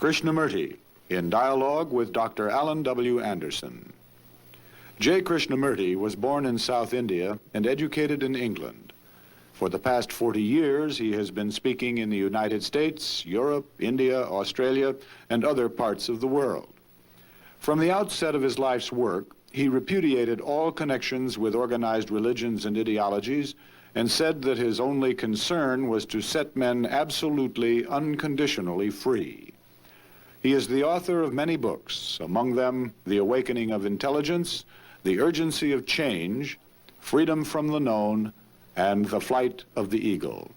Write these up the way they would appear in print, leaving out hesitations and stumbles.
Krishnamurti, in dialogue with Dr. Alan W. Anderson. J. Krishnamurti was born in South India and educated in England. For the past 40 years, he has been speaking in the United States, Europe, India, Australia, and other parts of the world. From the outset of his life's work, he repudiated all connections with organized religions and ideologies and said that his only concern was to set men absolutely, unconditionally free. He is the author of many books, among them The Awakening of Intelligence, The Urgency of Change, Freedom from the Known, and The Flight of the Eagle.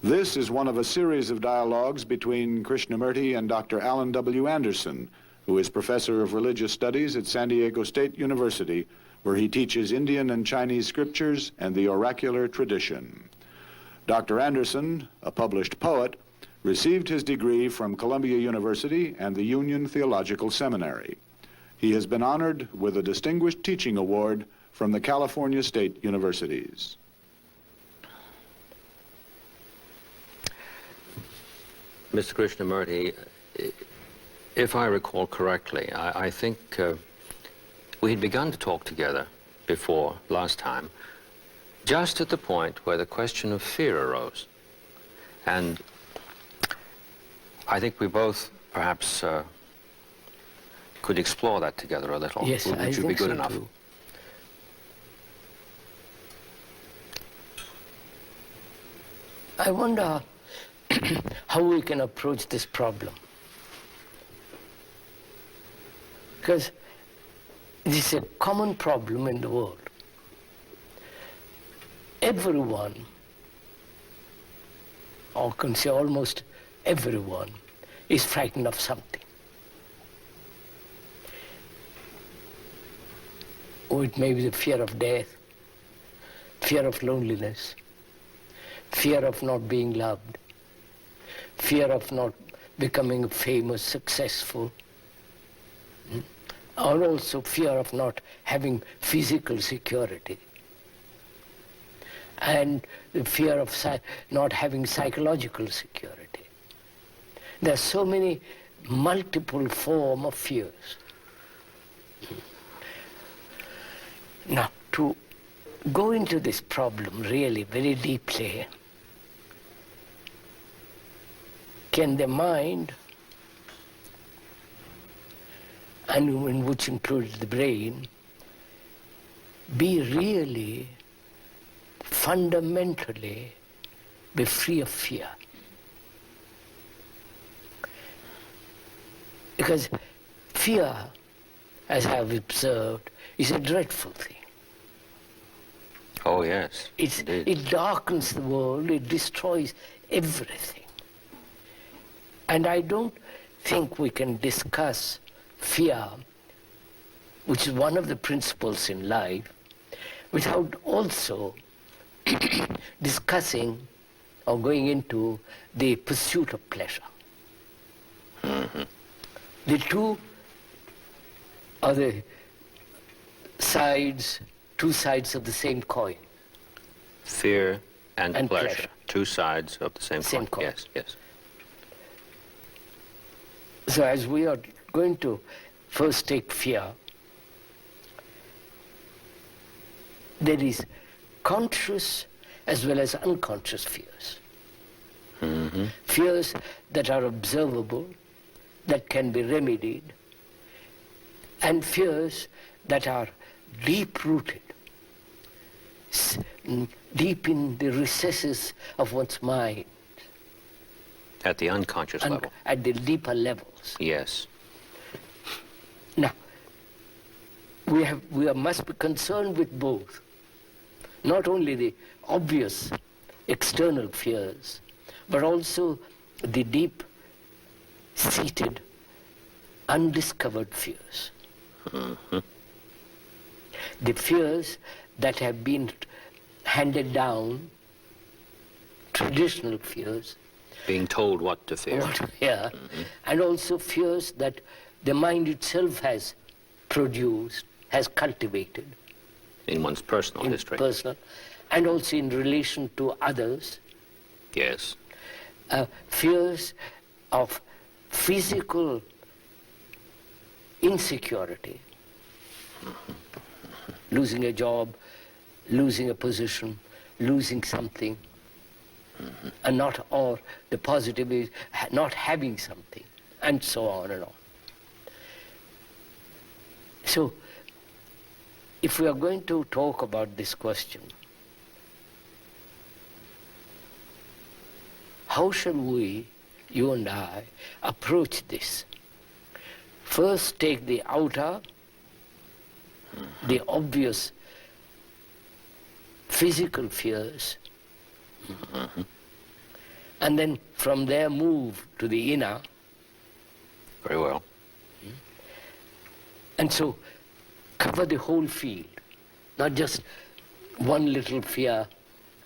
This is one of a series of dialogues between Krishnamurti and Dr. Alan W. Anderson, who is professor of religious studies at San Diego State University, where he teaches Indian and Chinese scriptures and the oracular tradition. Dr. Anderson, a published poet, received his degree from Columbia University and the Union Theological Seminary. He has been honored with a Distinguished Teaching Award from the California State Universities. Mr. Krishnamurti, if I recall correctly, I think we had begun to talk together before, last time, just at the point where the question of fear arose. And I think we both perhaps could explore that together a little. Yes, I Would you be think good so enough? Too. I wonder how we can approach this problem. Because this is a common problem in the world. Everyone, or can say almost everyone, is frightened of something. Or it may be the fear of death, fear of loneliness, fear of not being loved, fear of not becoming famous, successful, or also fear of not having physical security, and the fear of not having psychological security. There are so many multiple forms of fears. Now, to go into this problem really very deeply, can the mind, and in which includes the brain, be really fundamentally be free of fear? Because fear, as I have observed, is a dreadful thing. Oh, yes. It darkens the world, it destroys everything. And I don't think we can discuss fear, which is one of the principles in life, without also discussing or going into the pursuit of pleasure. Mm-hmm. The two are the sides, two sides of the same coin. Fear and pleasure. pleasure. Two sides of the same coin. Yes, yes. So as we are going to first take fear, there is conscious as well as unconscious fears. Mm-hmm. Fears that are observable, that can be remedied, and fears that are deep-rooted, deep in the recesses of one's mind. At the unconscious level. At the deeper levels. Yes. Now, we must be concerned with both. Not only the obvious external fears, but also the deep-seated, undiscovered fears. Mm-hmm. The fears that have been handed down, traditional fears. Being told what to fear. Mm-hmm. And also fears that the mind itself has produced, has cultivated. In one's personal history. Personal, and also in relation to others. Yes. Fears of physical insecurity, losing a job, losing a position, losing something, and not, or the positive is not having something, and so on and on. So, if we are going to talk about this question, how shall we, you and I, approach this? First, take the outer, the obvious physical fears, and then from there move to the inner. Very well. And so cover the whole field, not just one little fear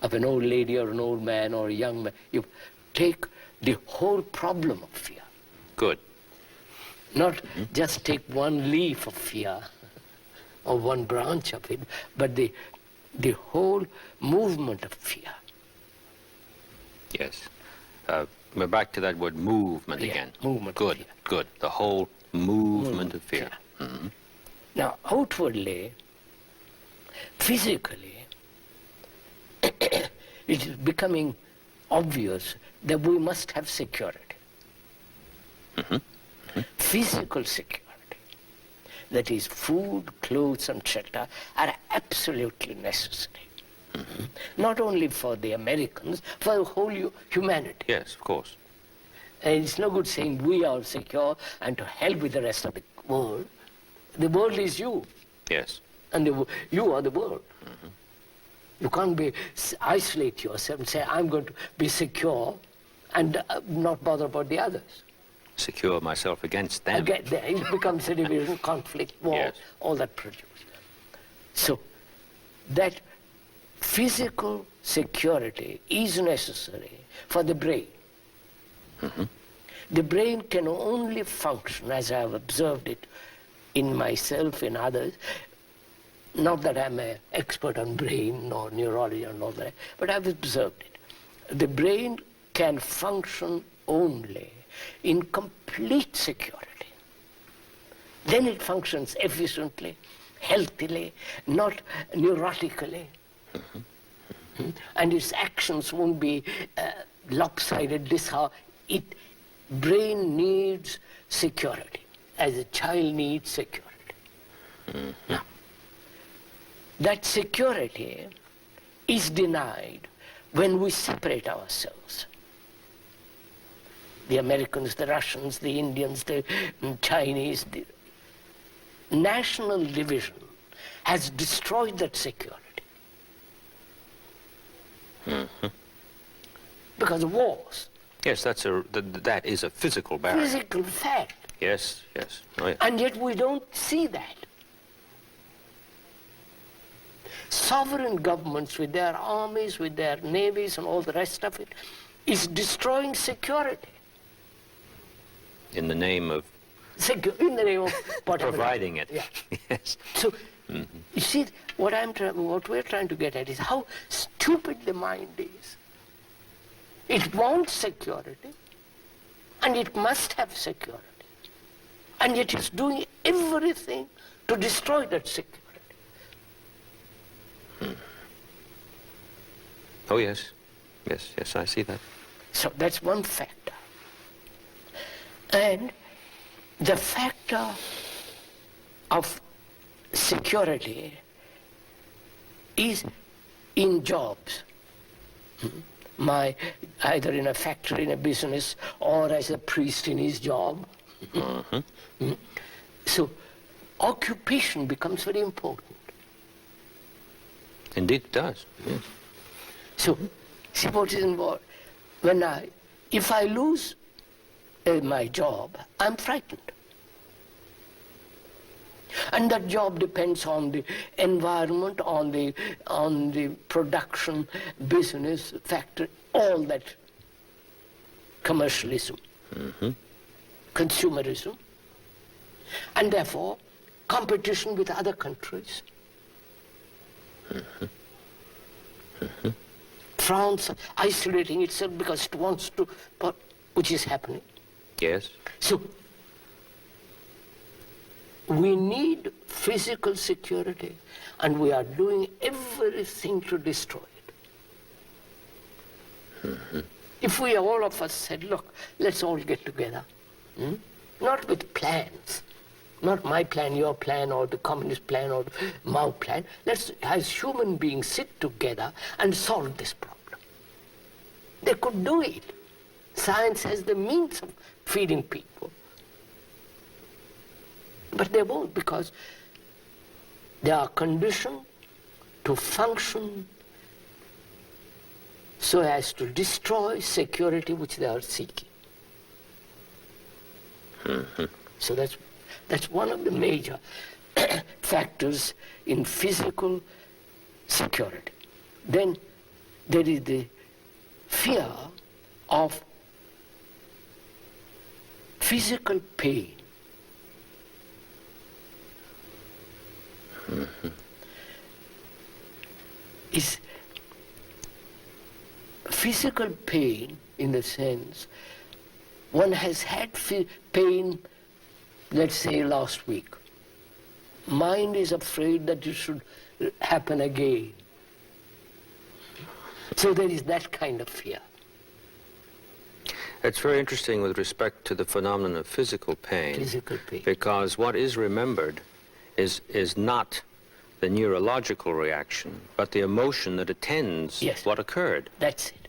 of an old lady or an old man or a young man. You take the whole problem of fear. Good. Not just take one leaf of fear or one branch of it, but the whole movement of fear. Yes. We're back to that word movement Yeah, again. movement of Good, fear. good. The whole movement of fear. Mhm. Now, outwardly, physically, it is becoming obvious that we must have security. Physical security, that is food, clothes and shelter, are absolutely necessary. Not only for the Americans, for the whole humanity. Yes, of course. And it's no good saying we are secure and to help with the rest of the world. The world is you, Yes. and you are the world. You can't isolate yourself and say, I'm going to be secure and not bother about the others. Secure myself against them. Again, it becomes a division, conflict, war, Yes. all that produces. So that physical security is necessary for the brain. The brain can only function, as I have observed it in myself, in others, not that I'm an expert on brain or neurology and all that, but I've observed it. The brain can function only in complete security. Then it functions efficiently, healthily, not neurotically. And its actions won't be lopsided. Brain needs security, as a child needs security. Now, that security is denied when we separate ourselves. The Americans, the Russians, the Indians, the Chinese, the national division has destroyed that security. Because of wars. Yes, that is a physical barrier. Physical fact. Yes, yes. Oh, yeah. And yet we don't see that. Sovereign governments with their armies, with their navies and all the rest of it, is destroying security. In the name of In the name of whatever. providing it. Yeah. Yes. So, you see, what we're trying to get at is how stupid the mind is. It wants security, and it must have security. And yet it's doing everything to destroy that security. Oh, yes. Yes, yes, I see that. So that's one factor. And the factor of security is in jobs. Either in a factory, in a business, or as a priest in his job. So occupation becomes very important. Indeed it does. Yes. So, see what is involved. If I lose my job, I'm frightened. And that job depends on the environment, on the production, business, factory, all that commercialism, consumerism, and therefore competition with other countries. France isolating itself because it wants to, which is happening. Yes. So, we need physical security, and we are doing everything to destroy it. If we all of us said, look, let's all get together, not with plans, not my plan, your plan, or the communist plan, or the Mao plan. Let's, as human beings, sit together and solve this problem. They could do it. Science has the means of feeding people. But they won't, because they are conditioned to function so as to destroy security which they are seeking. So that's one of the major factors in physical security. Then there is the fear of physical pain. Is physical pain in the sense one has had pain, let's say last week. Mind is afraid that it should happen again. So there is that kind of fear. It's very interesting with respect to the phenomenon of physical pain. Physical pain. Because what is remembered is not the neurological reaction, but the emotion that attends Yes. what occurred. That's it.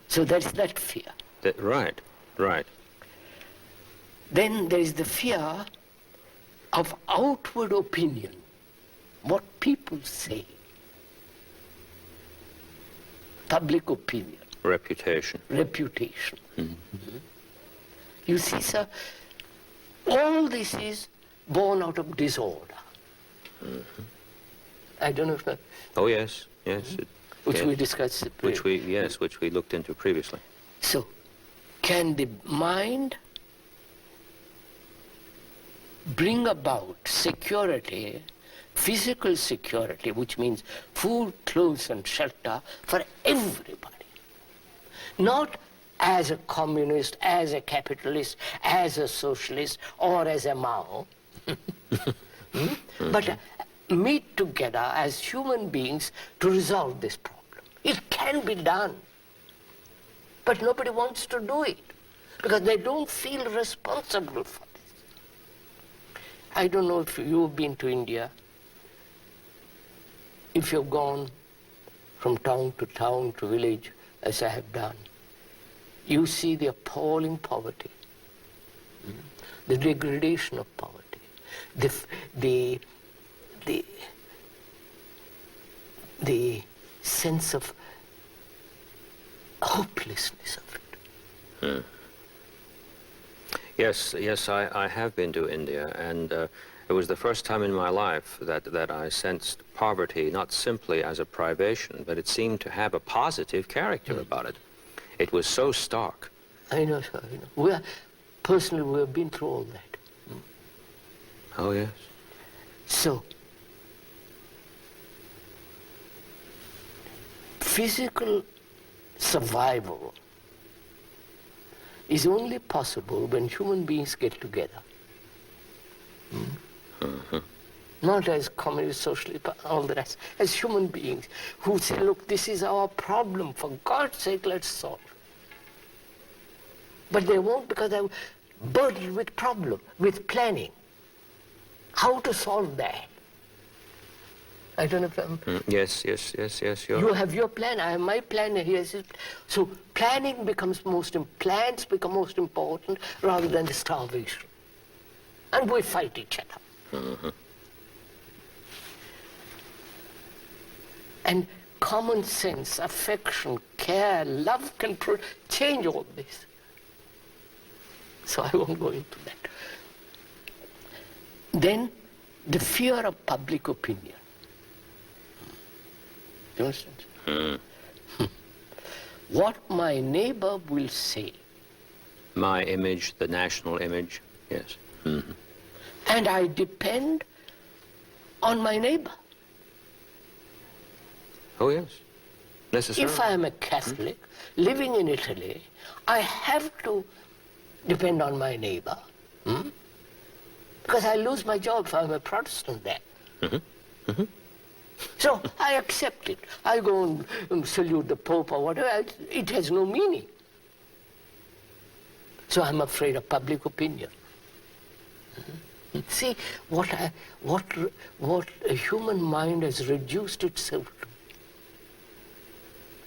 So that's that fear. Right, right. Then there is the fear of outward opinion, what people say, public opinion, Reputation. reputation. You see, sir, all this is born out of disorder. I don't know if that, Oh, yes, yes. which yes. we discussed. Which we looked into previously. So, can the mind bring about security, physical security, which means food, clothes, and shelter for everybody? Not as a communist, as a capitalist, as a socialist, or as a Mao, but meet together as human beings to resolve this problem. It can be done, but nobody wants to do it because they don't feel responsible for this. I don't know if you've been to India, if you've gone from town to village, as I have done. You see the appalling poverty, the degradation of poverty, the sense of hopelessness of it. Yes, I have been to India, and it was the first time in my life that I sensed poverty not simply as a privation, but it seemed to have a positive character about it. It was so stark. I know, sir, I know. Personally, we have been through all that. Oh, yes. So, physical survival is only possible when human beings get together. Not as communist, socialist, all the rest, as human beings who say, look, this is our problem, for God's sake, let's solve it. But they won't, because they're burdened with problem, with planning. How to solve that? I don't know if I'm... Yes. You have your plan, I have my plan, and he has his... So planning becomes plans become most important rather than the starvation. And we fight each other. And common sense, affection, care, love can change all this. So I won't go into that. Then the fear of public opinion. Do you understand? What my neighbor will say. My image, the national image, yes. And I depend on my neighbor. Oh, yes. Necessarily. If I am a Catholic living in Italy, I have to depend on my neighbor. Because I lose my job if I'm a Protestant then. So I accept it. I go and salute the Pope or whatever. It has no meaning. So I'm afraid of public opinion. See what a human mind has reduced itself to.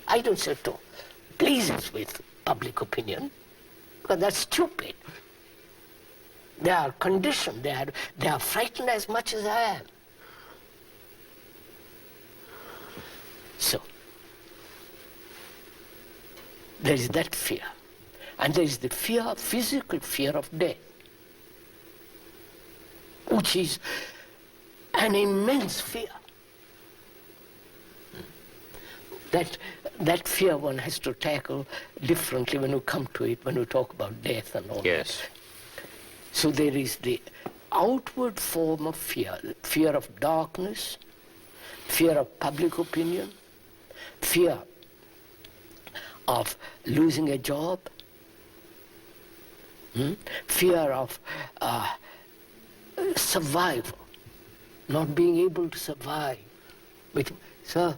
I don't say to please us with public opinion, because that's stupid. They are conditioned. They are frightened as much as I am. So there is that fear. And there is the fear, physical fear of death, which is an immense fear. That fear one has to tackle differently when you come to it, when you talk about death and all Yes. that. So there is the outward form of fear, fear of darkness, fear of public opinion, fear of losing a job, fear of survival, not being able to survive. Sir,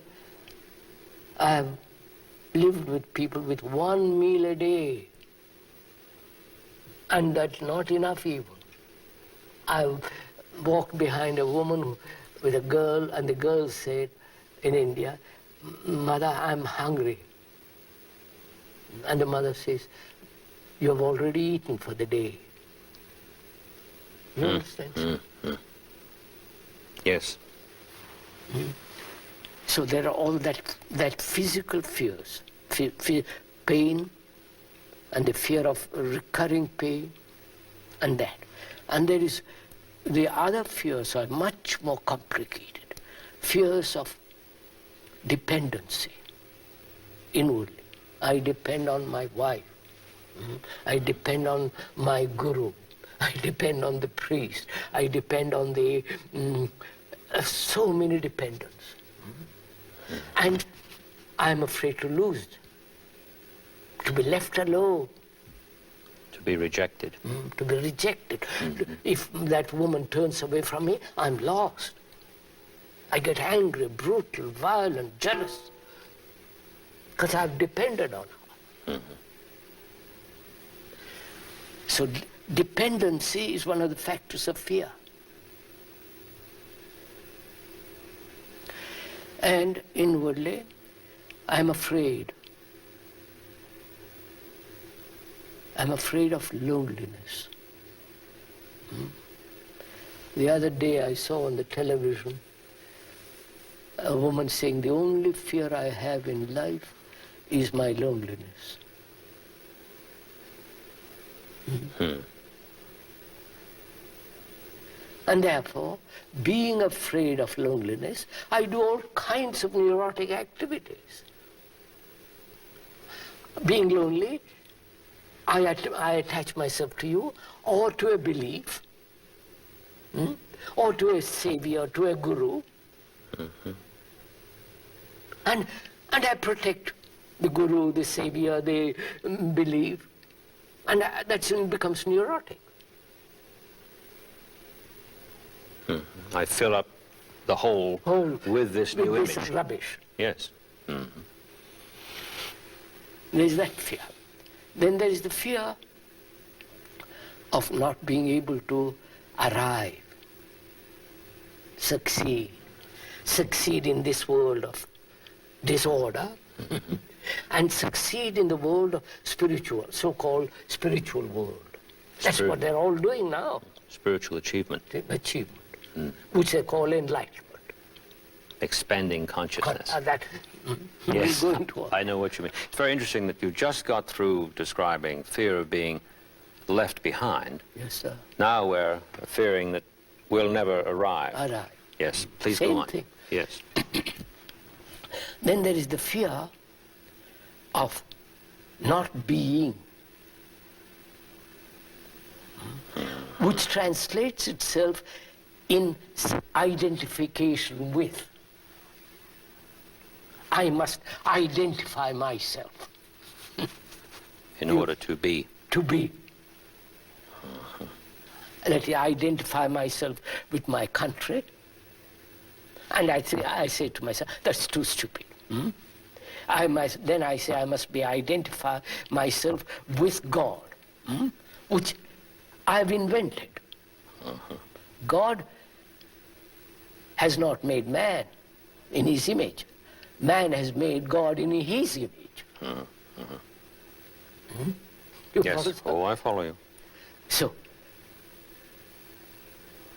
I have lived with people with 1 meal a day, and that's not enough even. I walked behind a woman with a girl, and the girl said in India, "Mother, I'm hungry." And the mother says, "You have already eaten for the day." You understand? Yes. So there are all that physical fears, pain, and the fear of recurring pain, and that. And there is the other fears are much more complicated. Fears of dependency, inwardly. I depend on my wife. I depend on my guru. I depend on the priest. I depend on the so many dependents. And I'm afraid to lose them, to be left alone. To be rejected. To be rejected. If that woman turns away from me, I'm lost. I get angry, brutal, violent, jealous, because I've depended on her. So dependency is one of the factors of fear. And inwardly, I'm afraid. I'm afraid of loneliness. The other day I saw on the television a woman saying, "The only fear I have in life is my loneliness." And therefore, being afraid of loneliness, I do all kinds of neurotic activities. Being lonely, I attach myself to you, or to a belief, or to a savior, to a guru, and I protect the guru, the savior, the belief, and that soon becomes neurotic. I fill up the hole with this new with image. this rubbish. Yes. There is that fear. Then there is the fear of not being able to arrive, succeed in this world of disorder, and succeed in the world of spiritual, so-called spiritual world. That's what they're all doing now. Spiritual achievement. Achievement, which they call enlightenment. Expanding consciousness. Yes, we'll go into I know what you mean. It's very interesting that you just got through describing fear of being left behind. Yes, sir. Now we're fearing that we'll never arrive. Arrive. Yes, please Same go on. thing. Yes. Then there is the fear of not being, which translates itself in identification with. I must identify myself In order to be. to be. Let me identify myself with my country. And I say to myself, that's too stupid. Then I say I must identify myself with God, which I've invented. God has not made man in his image. Man has made God in his image. You Yes, follow? I follow you. So,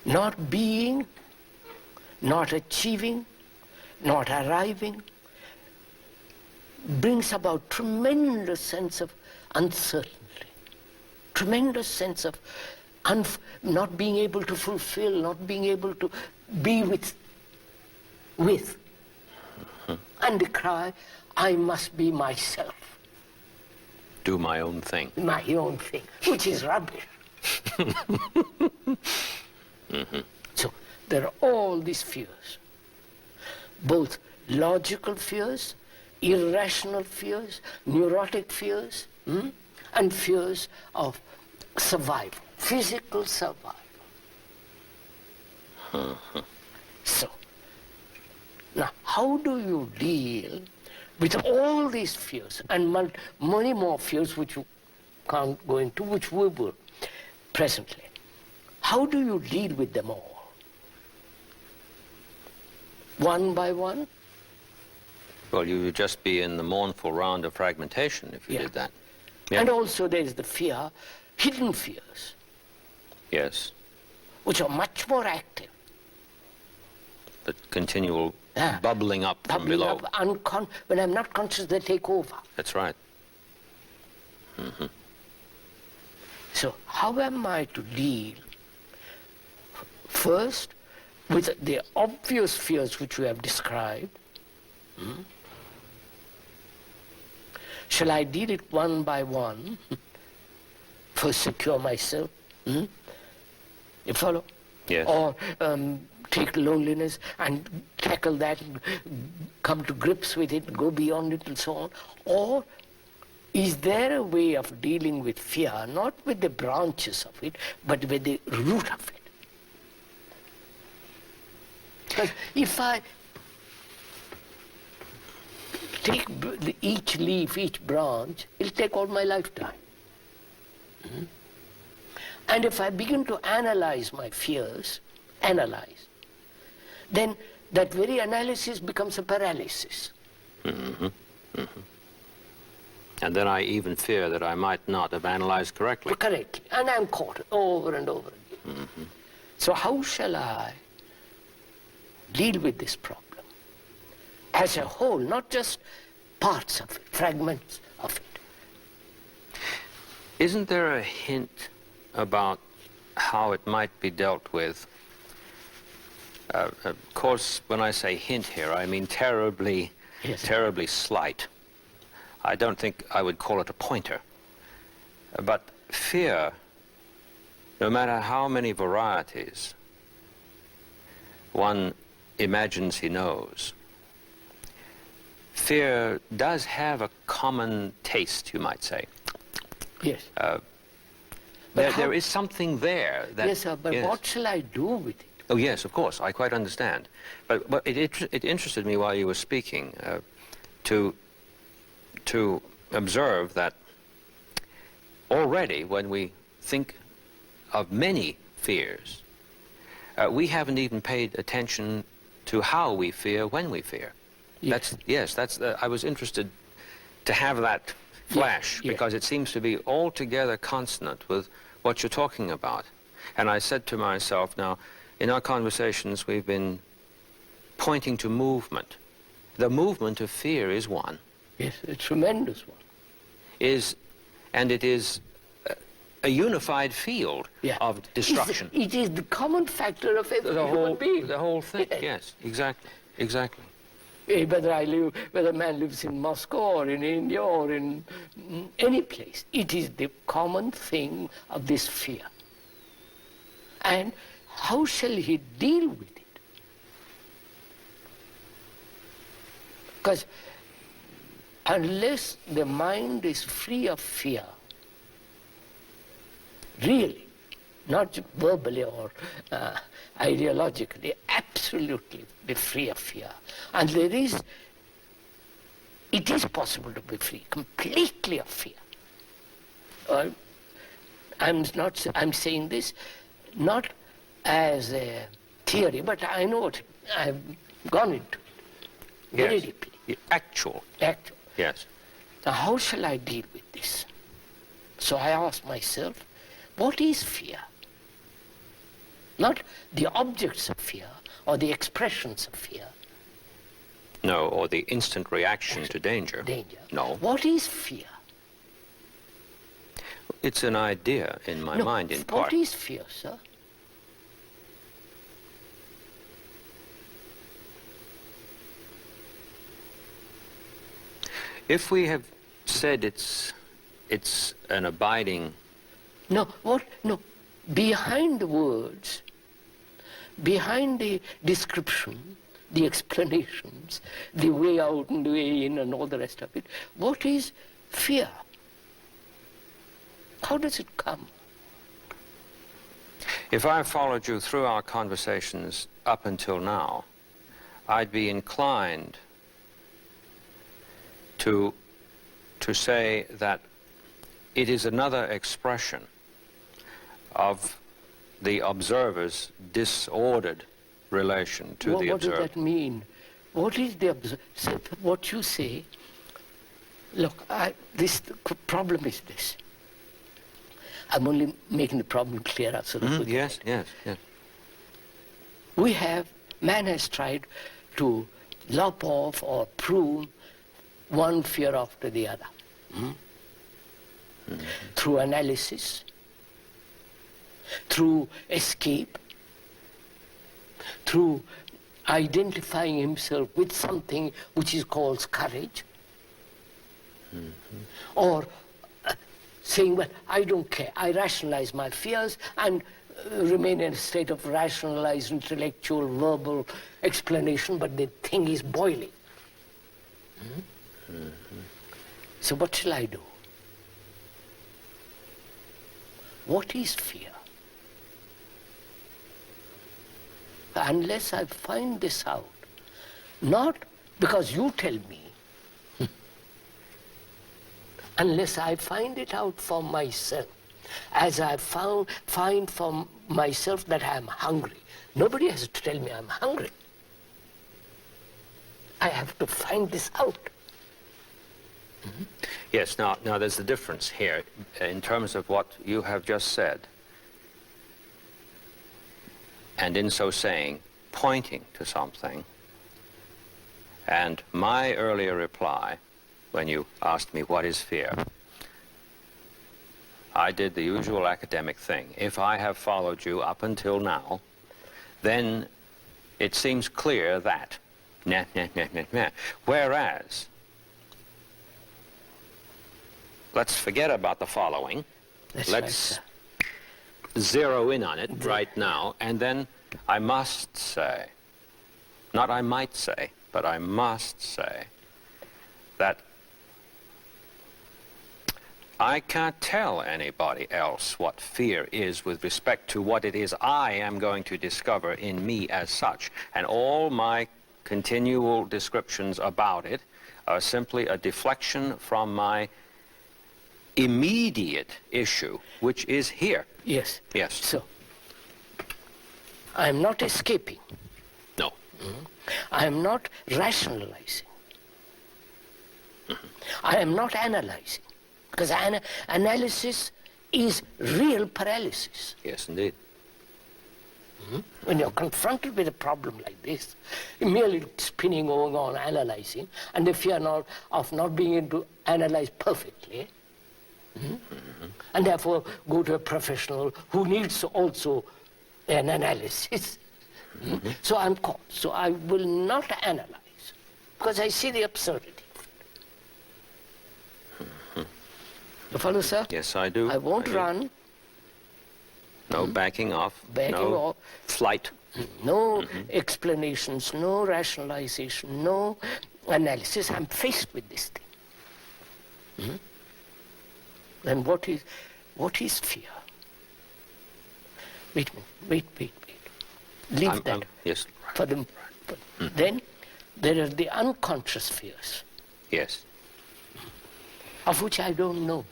not being, not achieving, not arriving, brings about tremendous sense of uncertainty, tremendous sense of not being able to fulfill, not being able to be with. And the cry, I must be myself. Do my own thing. My own thing, which is rubbish. So there are all these fears, both logical fears, irrational fears, neurotic fears, and fears of survival, physical survival. So, now how do you deal with all these fears and many more fears which you can't go into, which we will presently? How do you deal with them all? One by one? Well, you would just be in the mournful round of fragmentation if you did that. Yeah. And also there is the fear, hidden fears, Yes, which are much more active. the continual bubbling up from below. When I'm not conscious, they take over. That's right. So how am I to deal first with the obvious fears which we have described? Shall I deal it one by one? First secure myself. You follow? Yes. Or take loneliness and tackle that, and come to grips with it, go beyond it and so on. Or is there a way of dealing with fear, not with the branches of it, but with the root of it? Because if I take each leaf, each branch, it'll take all my lifetime. And if I begin to analyze my fears, then that very analysis becomes a paralysis. And then I even fear that I might not have analyzed correctly. Correctly. And I'm caught over and over again. So how shall I deal with this problem as a whole, not just parts of it, fragments of it? Isn't there a hint about how it might be dealt with? Of course, when I say hint here, I mean terribly, terribly slight. I don't think I would call it a pointer. But fear, no matter how many varieties one imagines he knows, fear does have a common taste, you might say. Yes. There is something there. That, yes, sir, but what shall I do with it? Oh, yes, of course, I quite understand. But it interested me while you were speaking to observe that already when we think of many fears, we haven't even paid attention to how we fear when we fear. Yes. I was interested to have that flash because it seems to be altogether consonant with what you're talking about. And I said to myself, now, in our conversations, we've been pointing to movement. The movement of fear is one. Yes, a tremendous one. And it is a unified field of destruction. It is the common factor of every human being. The whole thing, yes, exactly. Whether man lives in Moscow or in India or in any place, it is the common thing of this fear. And how shall he deal with it? Because unless the mind is free of fear, really, not verbally or ideologically, absolutely be free of fear. And it is possible to be free completely of fear. I'm saying this not as a theory, but I know it. I've gone into it very Yes. deeply. Actual. Yes. Now, how shall I deal with this? So I ask myself, what is fear? Not the objects of fear or the expressions of fear. No, or the instant reaction to danger. Danger. No. What is fear? It's an idea in my mind, in What part. is fear, sir? If we have said it's an abiding... No, what? No. Behind the words, behind the description, the explanations, the way out and the way in and all the rest of it, what is fear? How does it come? If I followed you through our conversations up until now, I'd be inclined to say that it is another expression of the observer's disordered relation to the What observer. does that mean? What is the what you say? Look, the problem is this. I'm only making the problem clearer so that we can Yes, yes, yes. Man has tried to lop off or prune one fear after the other. Through analysis, through escape, through identifying himself with something which is called courage, or saying, well, I don't care, I rationalize my fears and remain in a state of rationalized, intellectual, verbal explanation, but the thing is boiling. So what shall I do? What is fear? Unless I find this out, not because you tell me, unless I find it out for myself, as I find for myself that I am hungry. Nobody has to tell me I'm hungry. I have to find this out. Yes, now there's a difference here in terms of what you have just said. And in so saying, pointing to something. And my earlier reply, when you asked me what is fear, I did the usual academic thing. If I have followed you up until now, then it seems clear that. Whereas, let's forget about the following. That's Let's right, zero in on it right now, and then I must say, not I might say, but I must say that I can't tell anybody else what fear is with respect to what it is I am going to discover in me as such. And all my continual descriptions about it are simply a deflection from my immediate issue, which is here. Yes. Yes. So, I am not escaping. No. I am not rationalizing. I am not analyzing. Because analysis is real paralysis. Yes, indeed. When you're confronted with a problem like this, merely spinning on, analyzing, and the fear of not being able to analyze perfectly, and therefore go to a professional who needs also an analysis. So I'm caught. So I will not analyze, because I see the absurdity. You follow, sir? Yes, I do. I won't run. No backing off. Backing no off. flight. No explanations, no rationalization, no analysis. I'm faced with this thing. And what is fear? Wait. Leave that. Yes. For them. Then there are the unconscious fears, Yes. of which I don't know.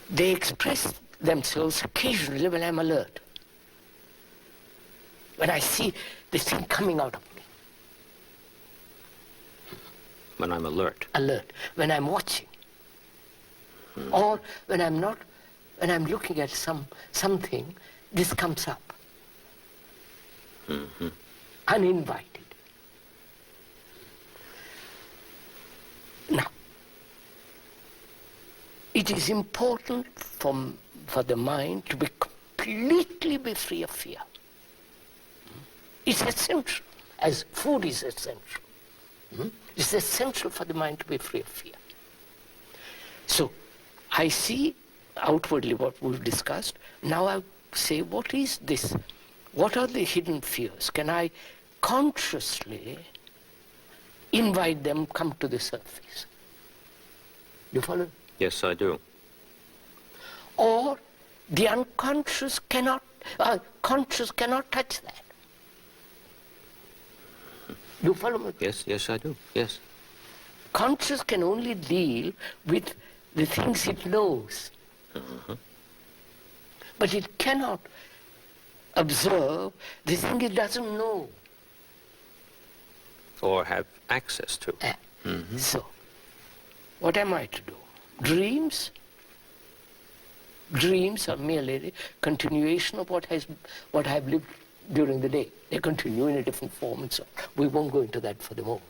They express themselves occasionally when I'm alert. When I see this thing coming out of me. When I'm alert. Alert. When I'm watching. Or when I'm not, when I'm looking at something, this comes up. Uninvited. Now, it is important for the mind to be completely free of fear. It's essential, as food is essential. It's essential for the mind to be free of fear. So, I see outwardly what we've discussed. Now I say, what is this? What are the hidden fears? Can I consciously invite them come to the surface? You follow? Yes, I do. Or the unconscious cannot, conscious cannot touch that. You follow me? Yes, I do. Yes. Conscious can only deal with the things it knows. But it cannot observe the thing it doesn't know. Or have access to. So, what am I to do? Dreams? Dreams are merely a continuation of what I've lived during the day. They continue in a different form and so on. We won't go into that for the moment.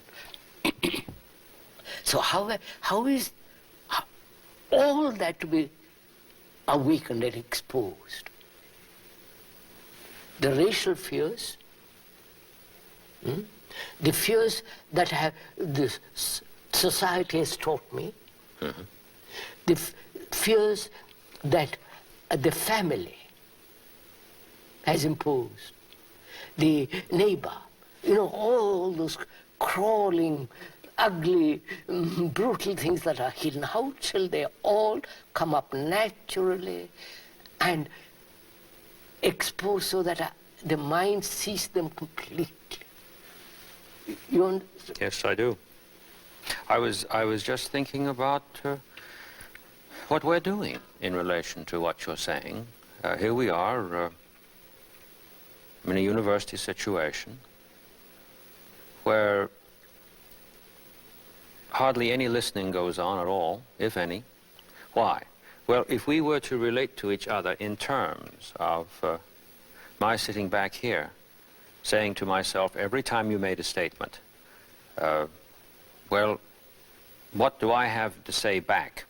So how is all that to be awakened and exposed? The racial fears, the fears that the society has taught me, the fears that the family has imposed, the neighbor, all those crawling, ugly, brutal things that are hidden. How shall they all come up naturally and exposed so that the mind sees them completely? You understand? Yes, I do. I was just thinking about what we're doing in relation to what you're saying. Here we are in a university situation where hardly any listening goes on at all, if any. Why? Well, if we were to relate to each other in terms of my sitting back here, saying to myself every time you made a statement, well, what do I have to say back?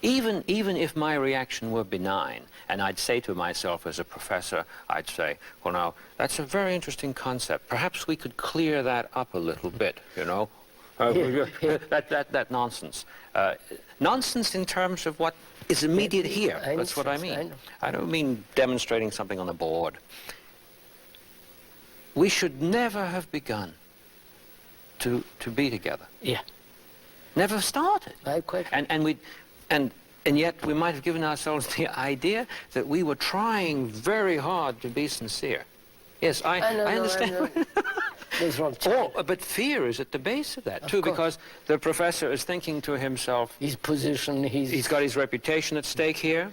Even if my reaction were benign, and I'd say to myself as a professor, I'd say, well, now, that's a very interesting concept. Perhaps we could clear that up a little bit, that nonsense. Nonsense in terms of what is immediate here. That's what I mean. I don't mean demonstrating something on the board. We should never have begun to be together. Yeah. Never started. Quite. And yet we might have given ourselves the idea that we were trying very hard to be sincere. Yes, I understand. There's wrong. But fear is at the base of that, too, because the professor is thinking to himself, his position, he's got his reputation at stake here.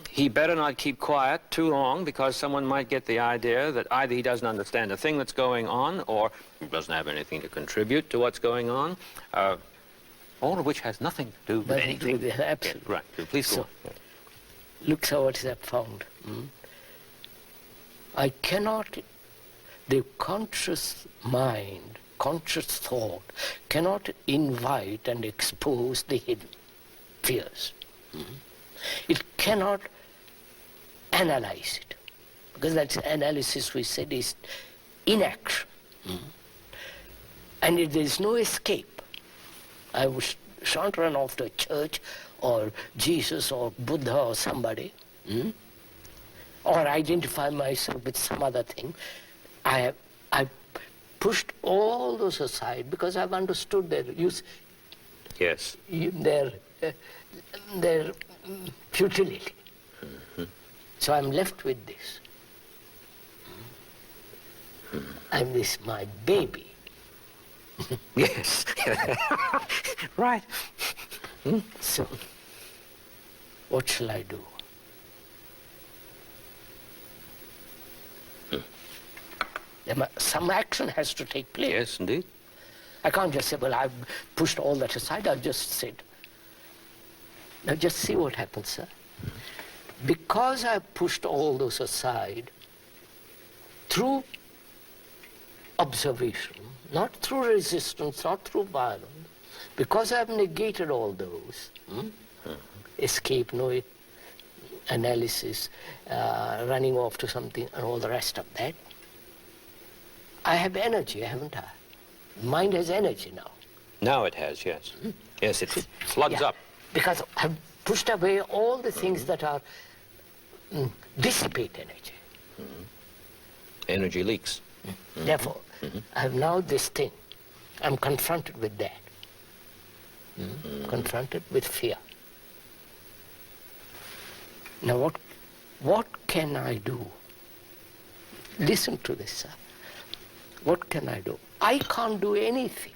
He better not keep quiet too long, because someone might get the idea that either he doesn't understand the thing that's going on, or he doesn't have anything to contribute to what's going on. All of which has nothing to do with anything. Absolutely. Yeah, right. Please go on. Look how what I've found. I cannot, the conscious mind, conscious thought, cannot invite and expose the hidden fears. It cannot analyze it, because that analysis, we said, is inaction. And there is no escape. I shan't run off to a church or Jesus or Buddha or somebody, or identify myself with some other thing. I've pushed all those aside because I've understood their use. Yes. Their futility. So I'm left with this. I'm this my baby. Yes. Right. So, what shall I do? Some action has to take place. Yes, indeed. I can't just say, well, I've pushed all that aside. I've just said, now just see what happens, sir. Because I've pushed all those aside through observation, not through resistance, not through violence, because I've negated all those, escape, no analysis, running off to something and all the rest of that, I have energy, haven't I? Mind has energy now. Now it has, yes. Yes, it floods up. Because I've pushed away all the things that are dissipate energy. Energy leaks. Therefore, I have now this thing. I'm confronted with that. Confronted with fear. Now what can I do? Listen to this, sir. What can I do? I can't do anything.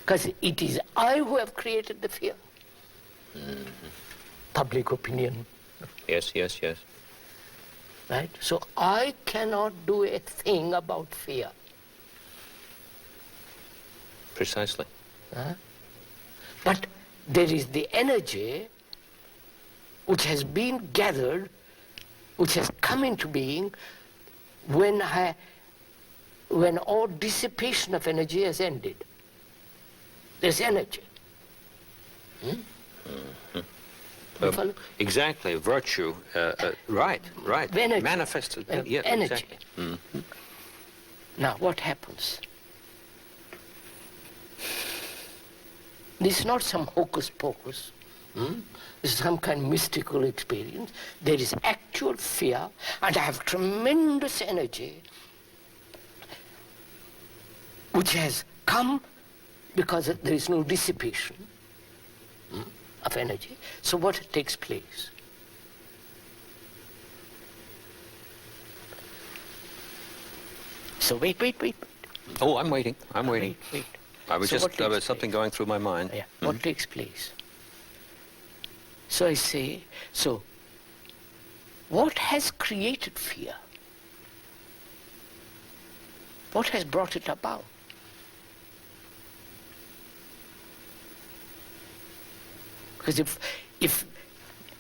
Because it is I who have created the fear. Public opinion. Yes, yes, yes. Right? So I cannot do a thing about fear. Precisely. But there is the energy which has been gathered, which has come into being when all dissipation of energy has ended. There's energy. Exactly, virtue. Right. Energy. Manifested. Yeah, energy. Exactly. Now, what happens? This is not some hocus pocus. This is some kind of mystical experience. There is actual fear, and I have tremendous energy which has come because there is no dissipation of energy. So what takes place? So wait. Oh, I'm waiting. Wait. I was So just, what there takes was something place? going through my mind. Yeah. What takes place? So I say, what has created fear? What has brought it about? Because if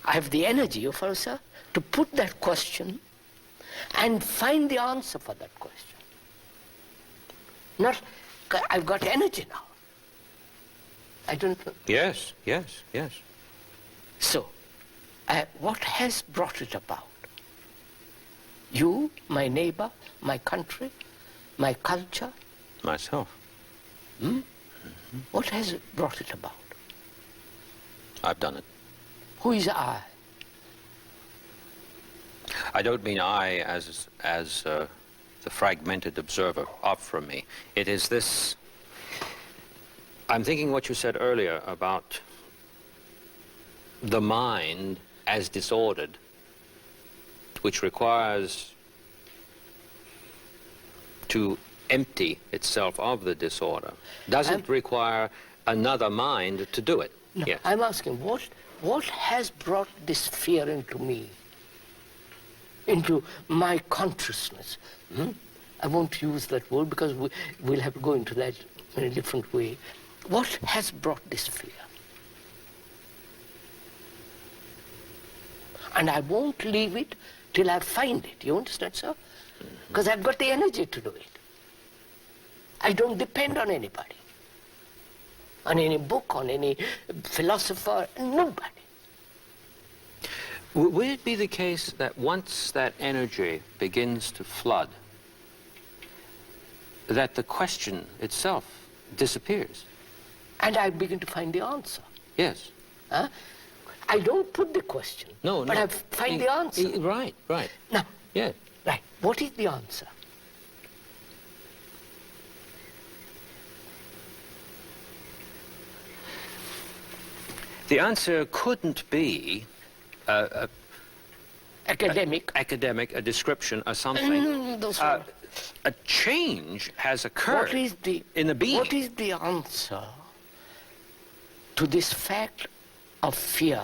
I have the energy, you follow, sir, to put that question and find the answer for that question. Not, I've got energy now. I don't know. Yes. So, what has brought it about? You, my neighbor, my country, my culture? Myself. What has brought it about? I've done it. Who is I? I don't mean I as the fragmented observer off from me. It is this. I'm thinking what you said earlier about the mind as disordered, which requires to empty itself of the disorder, doesn't require another mind to do it. No, Yes. I'm asking, what has brought this fear into me? Into my consciousness? I won't use that word because we'll have to go into that in a different way. What has brought this fear? And I won't leave it till I find it. You understand, sir? Because I've got the energy to do it. I don't depend on anybody, on any book, on any philosopher, nobody. Would it be the case that once that energy begins to flood, that the question itself disappears? And I begin to find the answer. Yes. I don't put the question, No. but I find the answer. Right. Now, Yeah. right, what is the answer? The answer couldn't be Academic. academic, a description, or something. Those are- A change has occurred What is the in the being. What is the answer to this fact of fear,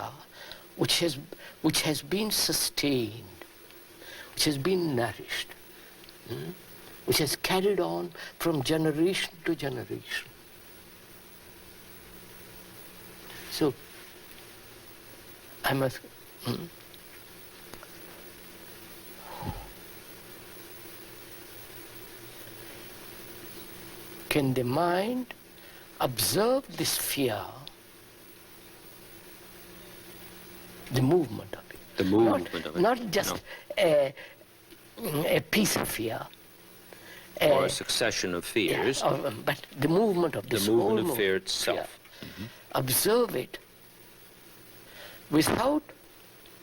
which has been sustained, which has been nourished, which has carried on from generation to generation? So I must. Can the mind observe this fear, the movement of it? The movement of it. Not just a piece of fear. Or a succession of fears. But the movement of this The movement whole of fear itself. Observe it without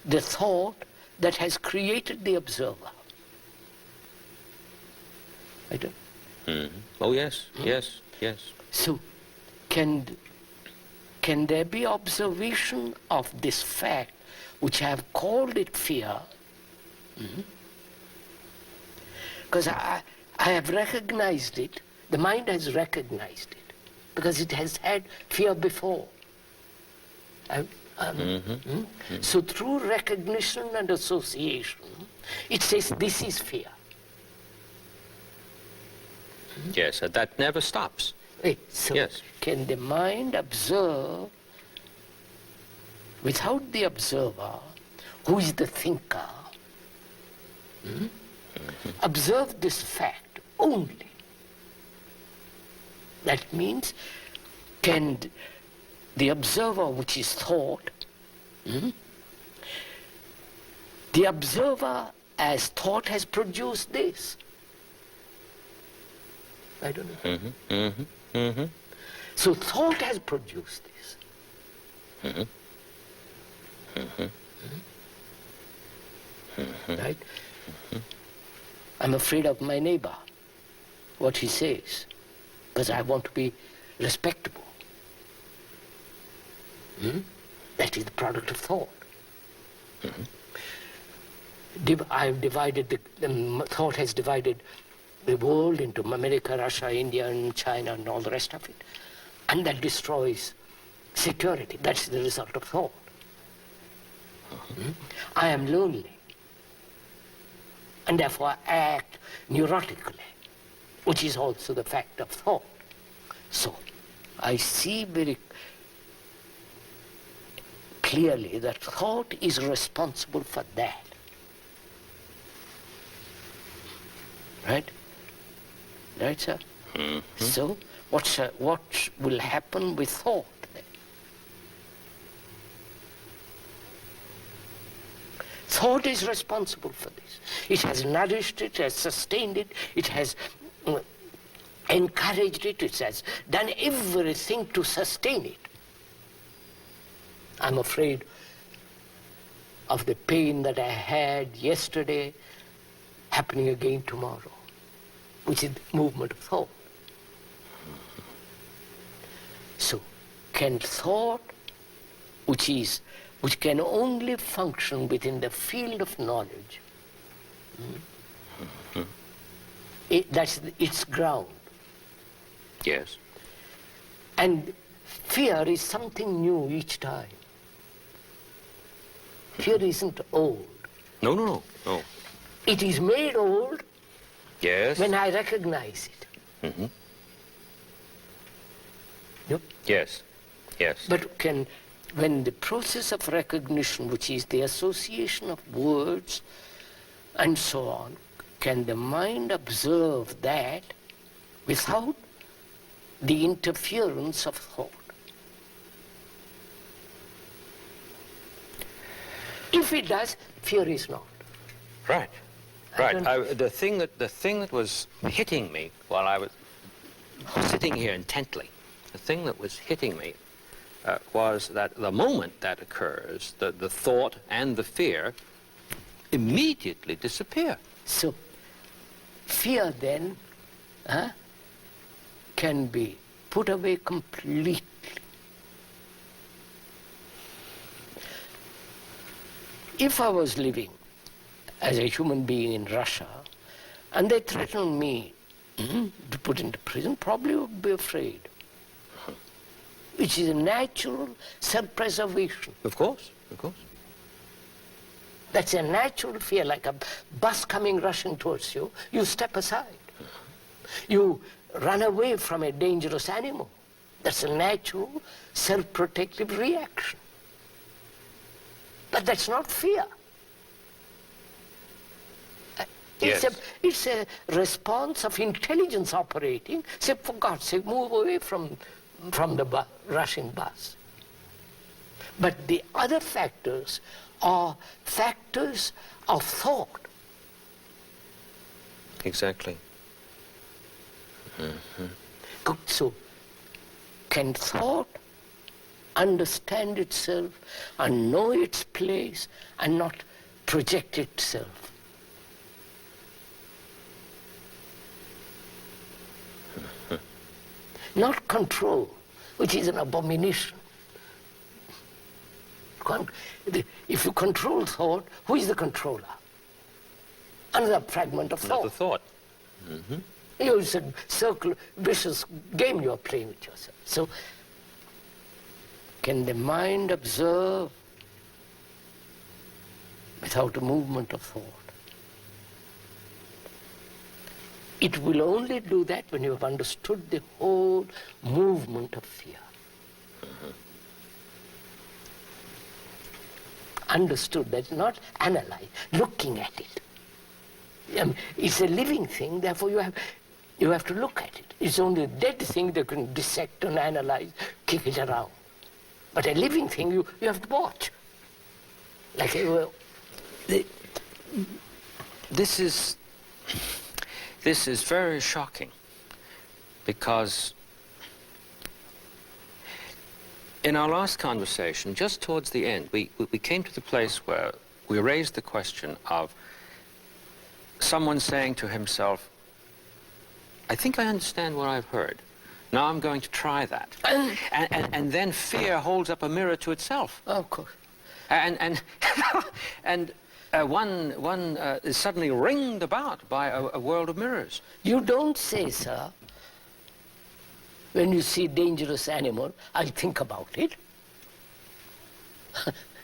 the thought that has created the observer. I don't. Oh, yes, yes, yes. So, can there be observation of this fact, which I have called it fear? Because I have recognized it, the mind has recognized it, because it has had fear before. So through recognition and association, it says this is fear. Yes, that never stops. So Yes. can the mind observe without the observer, who is the thinker, observe this fact only? That means, can the observer, which is thought, the observer as thought has produced this? I don't know. So thought has produced this. Right? I'm afraid of my neighbor, what he says, because I want to be respectable. That is the product of thought. I've divided, thought has divided the world into America, Russia, India, and China, and all the rest of it. And that destroys security. That's the result of thought. I am lonely, and therefore I act neurotically, which is also the fact of thought. So I see very clearly that thought is responsible for that. Right? Right, sir? So, what will happen with thought then? Thought is responsible for this. It has nourished it, has sustained it, it has encouraged it, it has done everything to sustain it. I'm afraid of the pain that I had yesterday happening again tomorrow, which is the movement of thought. So, can thought, which can only function within the field of knowledge, that's its ground. Yes. And fear is something new each time. Fear isn't old. No. It is made old Yes. when I recognize it. Yep. Yes. Yes. But when the process of recognition, which is the association of words and so on, can the mind observe that without the interference of thought? If it does, fear is not. Right. I Right. don't- The thing that was hitting me while I was sitting here intently, the thing that was hitting me was that the moment that occurs, the thought and the fear immediately disappear. So, fear then can be put away completely. If I was living as a human being in Russia and they threatened me to put into prison, probably would be afraid. Which is a natural self-preservation. Of course, of course. That's a natural fear, like a bus coming rushing towards you. You step aside. You run away from a dangerous animal. That's a natural self-protective reaction. But that's not fear. Yes. It's a response of intelligence operating. Say, for God's sake, move away from the rushing bus. But the other factors are factors of thought. Exactly. Good. So, can thought understand itself and know its place and not project itself? Not control, which is an abomination. If you control thought, who is the controller? Another fragment of thought. Another thought. It's a circle, vicious game you're playing with yourself. So, can the mind observe without a movement of thought? It will only do that when you have understood the whole movement of fear. Understood, that's not analyze, looking at it. It's a living thing, therefore you have to look at it. It's only a dead thing that can dissect and analyze, kick it around. But a living thing you have to watch. Like This is very shocking, because in our last conversation, just towards the end, we came to the place where we raised the question of someone saying to himself, I think I understand what I've heard. Now I'm going to try that. And then fear holds up a mirror to itself. of course. And one is suddenly ringed about by a world of mirrors. You don't say, sir, when you see a dangerous animal, I'll think about it.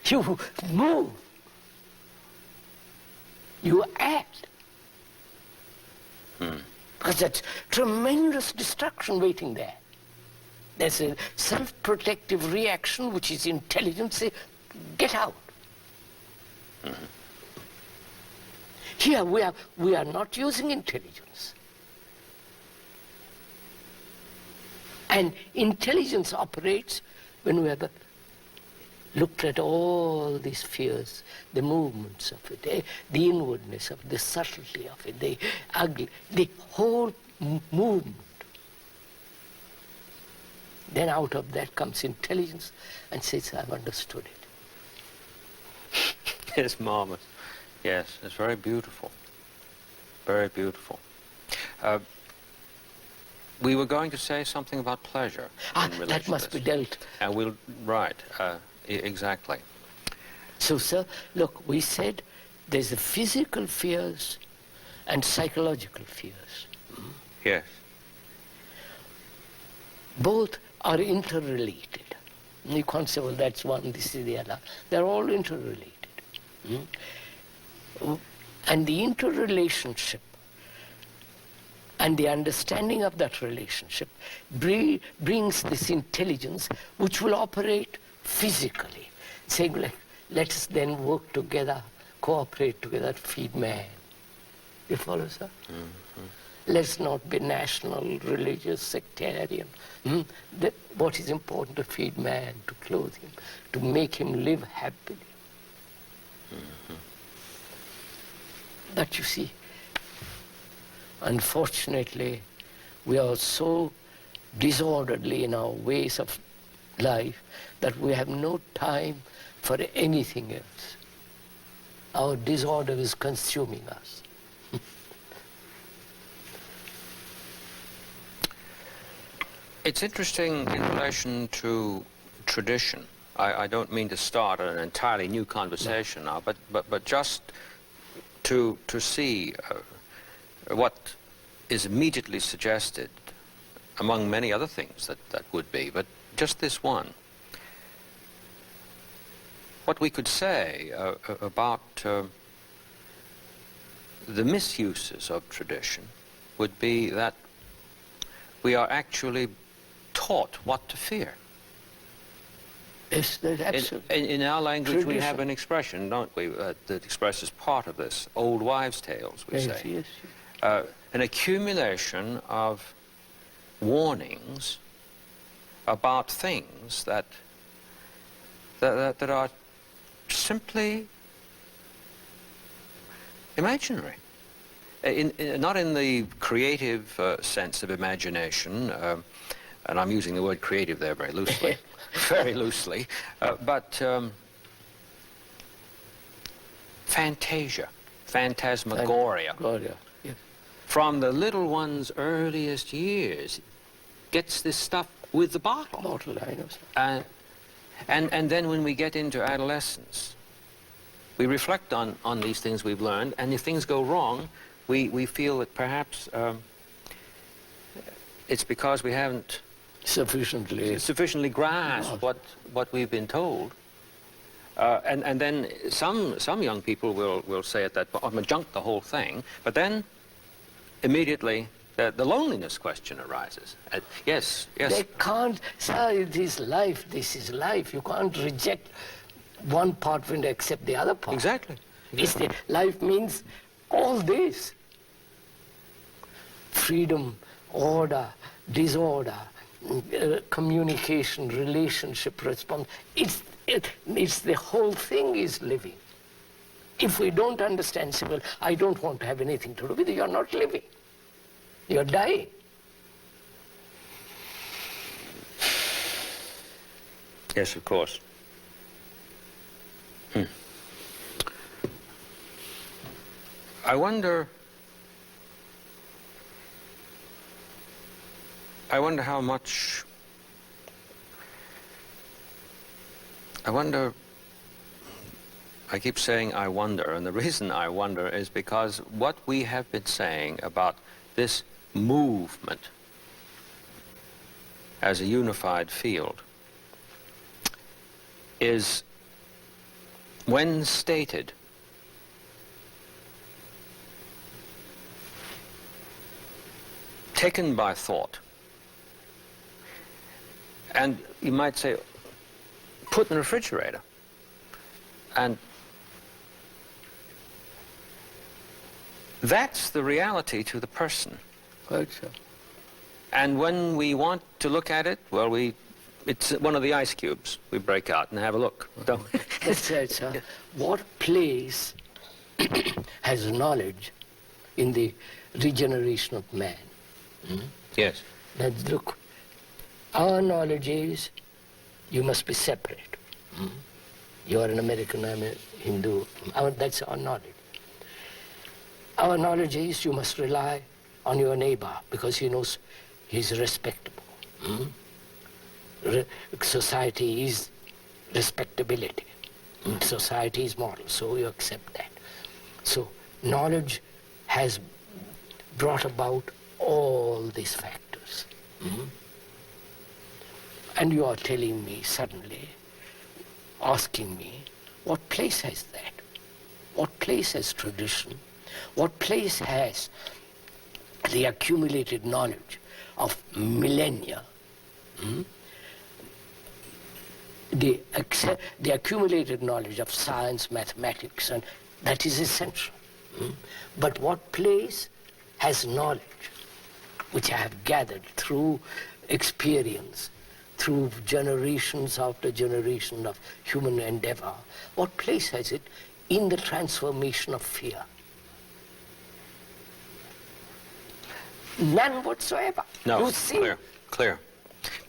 You move. You act. Because that's tremendous destruction waiting there. There's a self-protective reaction which is intelligence. Say, get out. Here we are not using intelligence. And intelligence operates when we have looked at all these fears, the movements of it, the inwardness of it, the subtlety of it, the ugly, the whole movement. Then out of that comes intelligence and says, I've understood it. It's marvelous. Yes, it's very beautiful. Very beautiful. We were going to say something about pleasure in relation that must to be this. dealt. And we'll, right, exactly. So, sir, look, we said there's the physical fears and psychological fears. Yes. Both are interrelated. You can't say, well, that's one, this is the other. They're all interrelated. And the interrelationship and the understanding of that relationship brings this intelligence which will operate physically, saying, like, let us then work together, cooperate together to feed man. You follow, sir? Let's not be national, religious, sectarian. What is important to feed man, to clothe him, to make him live happily. But you see, unfortunately, we are so disorderly in our ways of life that we have no time for anything else. Our disorder is consuming us. It's interesting in relation to tradition I don't mean to start an entirely new conversation now, but just to see what is immediately suggested among many other things that would be, but just this one. What we could say about the misuses of tradition would be that we are actually taught what to fear. Yes, that's absolutely. In our language, we have Tradition. an expression, don't we, that expresses part of this. Old wives' tales, we Yes, say. yes. An accumulation of warnings about things that are simply imaginary. Not in the creative sense of imagination, and I'm using the word creative there very loosely, very loosely, but fantasia, phantasmagoria. Gloria, yes. From the little one's earliest years, gets this stuff with the bottle. Bottle, I know. And then when we get into adolescence, we reflect on these things we've learned, and if things go wrong, we feel that perhaps it's because we haven't sufficiently grasped what we've been told. And then some young people will say at that point, I'm going to junk the whole thing, but then immediately the loneliness question arises. Yes. They can't say it is life, this is life. You can't reject one part and accept the other part. Exactly. Life means all this. Freedom, order, disorder, communication, relationship, response. It's the whole thing is living. If we don't understand, say, well, I don't want to have anything to do with it, you're not living. You're dying. Yes, of course. I wonder how much, I keep saying I wonder, and the reason I wonder is because what we have been saying about this movement as a unified field is, when stated, taken by thought, and you might say, put in the refrigerator, and that's the reality to the person. Quite so. And when we want to look at it, well, it's one of the ice cubes. We break out and have a look. Don't we? That's right, sir. What place has knowledge in the regeneration of man? Yes. Let's look. Our knowledge is you must be separate. You are an American, I'm a Hindu. That's our knowledge. Our knowledge is you must rely on your neighbor because he knows he's respectable. Society is respectability. Society is moral, so you accept that. So knowledge has brought about all these factors. And you are telling me suddenly, asking me, what place has that? What place has tradition? What place has the accumulated knowledge of millennia? The accumulated knowledge of science, mathematics, and that is essential. But what place has knowledge which I have gathered through experience, through generations after generation of human endeavor, what place has it in the transformation of fear? None whatsoever. No, You see? clear.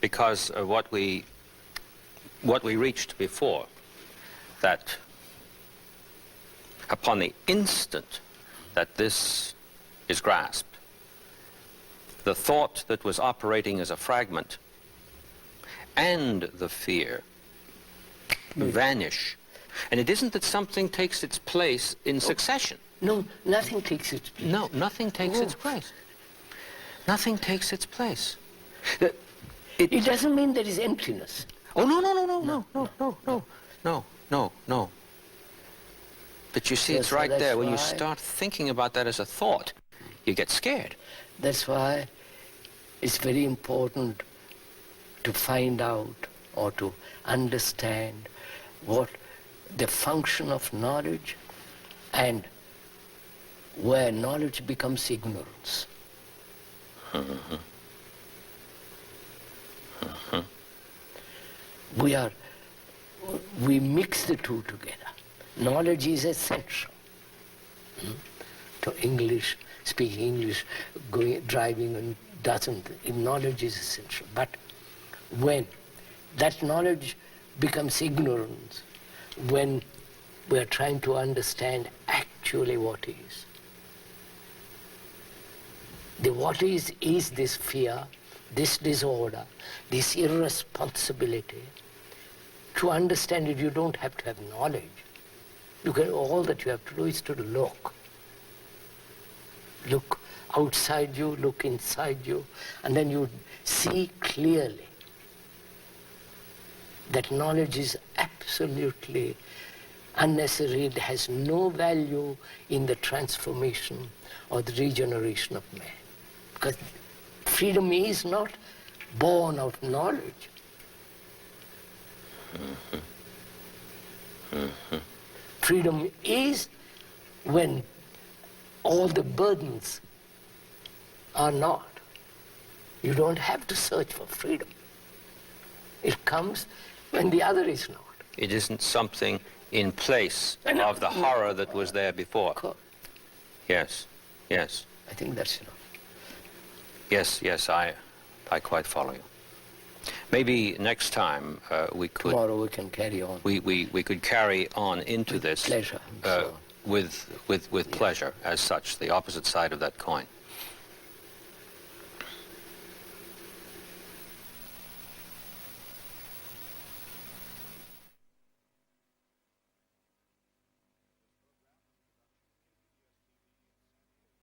Because what we reached before, that upon the instant that this is grasped, the thought that was operating as a fragment and the fear vanish. And it isn't that something takes its place in succession. No, nothing takes its place. No, nothing takes its place. Nothing takes its place. It doesn't mean there is emptiness. Oh, no. But you see, So- it's so right that's there. When you why- start thinking about that as a thought, you get scared. That's why it's very important to find out or to understand what the function of knowledge and where knowledge becomes ignorance. We mix the two together. Knowledge is essential. To English, speaking English, driving and doesn't, knowledge is essential. But when that knowledge becomes ignorance, when we're trying to understand actually what is. The what is this fear, this disorder, this irresponsibility. To understand it, you don't have to have knowledge. All that you have to do is to look. Look outside you, look inside you, and then you see clearly that knowledge is absolutely unnecessary. It has no value in the transformation or the regeneration of man. Because freedom is not born out of knowledge. Freedom is when all the burdens are not. You don't have to search for freedom. It comes when the other is not. It isn't something in place of the horror that was there before. Yes. I think that's enough. Yes, I quite follow you. Maybe next time we could... Tomorrow we can carry on. We could carry on into this Pleasure. And so on. with pleasure, as such, the opposite side of that coin.